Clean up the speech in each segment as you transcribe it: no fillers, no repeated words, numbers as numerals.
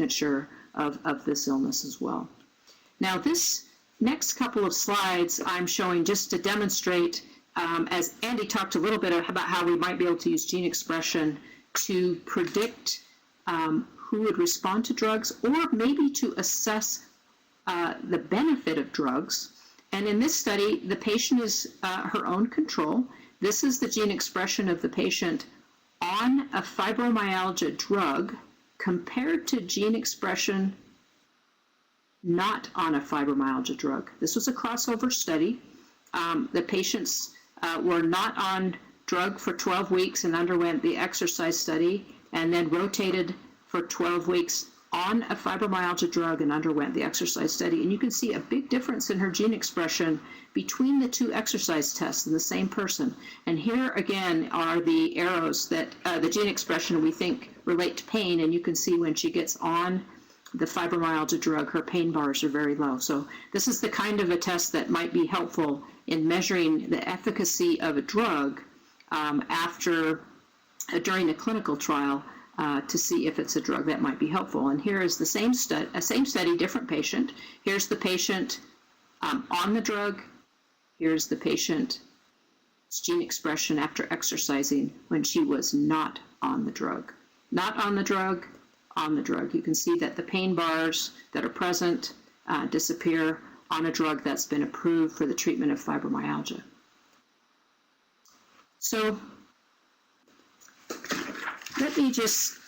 signature of this illness as well. Now, this next couple of slides I'm showing just to demonstrate, as Andy talked a little bit about how we might be able to use gene expression to predict who would respond to drugs, or maybe to assess the benefit of drugs. And in this study, the patient is her own control. This is the gene expression of the patient on a fibromyalgia drug compared to gene expression not on a fibromyalgia drug. This was a crossover study. The patients were not on drug for 12 weeks and underwent the exercise study, and then rotated for 12 weeks on a fibromyalgia drug and underwent the exercise study. And you can see a big difference in her gene expression between the two exercise tests in the same person. And here again are the arrows that the gene expression we think relate to pain, and you can see when she gets on the fibromyalgia drug, her pain bars are very low. So this is the kind of a test that might be helpful in measuring the efficacy of a drug during a clinical trial to see if it's a drug that might be helpful. And here is the same study, different patient. Here's the patient on the drug. Here's the patient's gene expression after exercising when she was not on the drug. Not on the drug, on the drug. You can see that the pain bars that are present disappear on a drug that's been approved for the treatment of fibromyalgia. So let me just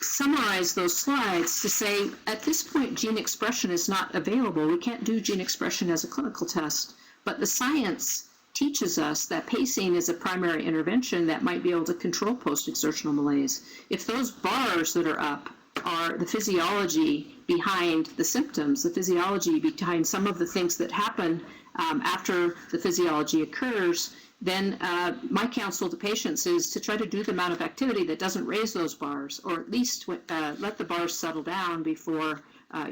summarize those slides to say, at this point, gene expression is not available. We can't do gene expression as a clinical test, but the science teaches us that pacing is a primary intervention that might be able to control post-exertional malaise. If those bars that are up are the physiology behind the symptoms, the physiology behind some of the things that happen after the physiology occurs, then my counsel to patients is to try to do the amount of activity that doesn't raise those bars, or at least let the bars settle down before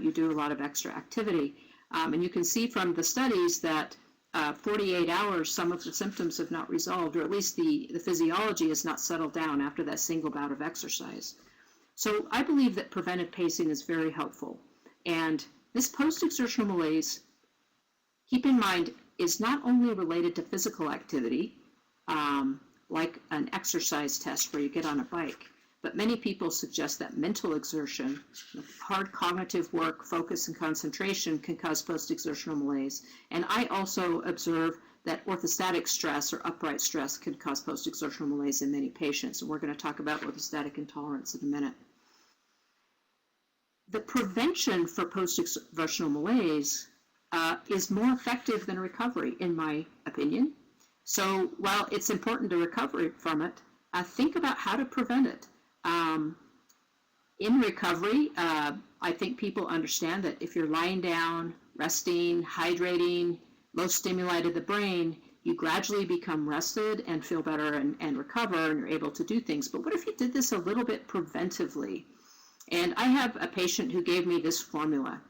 you do a lot of extra activity. And you can see from the studies that 48 hours, some of the symptoms have not resolved, or at least the physiology has not settled down after that single bout of exercise. So I believe that preventive pacing is very helpful. And this post-exertional malaise, keep in mind, is not only related to physical activity, like an exercise test where you get on a bike, but many people suggest that mental exertion, hard cognitive work, focus and concentration can cause post-exertional malaise. And I also observe that orthostatic stress or upright stress can cause post-exertional malaise in many patients. And we're going to talk about orthostatic intolerance in a minute. The prevention for post-exertional malaise is more effective than recovery, in my opinion. So while it's important to recover from it, think about how to prevent it. In recovery, I think people understand that if you're lying down, resting, hydrating, low stimuli to the brain, you gradually become rested and feel better and recover, and you're able to do things. But what if you did this a little bit preventively? And I have a patient who gave me this formula.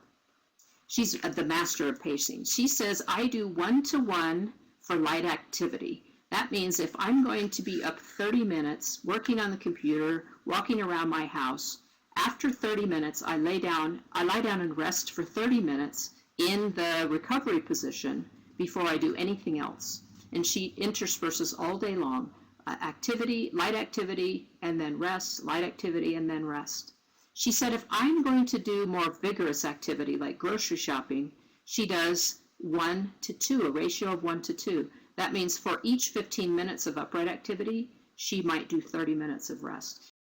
She's the master of pacing. She says, I do 1-to-1 for light activity. That means if I'm going to be up 30 minutes working on the computer, walking around my house, after 30 minutes, I lie down and rest for 30 minutes in the recovery position before I do anything else. And she intersperses all day long, activity, light activity, and then rest, light activity, and then rest. She said if I'm going to do more vigorous activity like grocery shopping, she does 1-to-2, a ratio of 1-to-2. That means for each 15 minutes of upright activity, she might do 30 minutes of rest.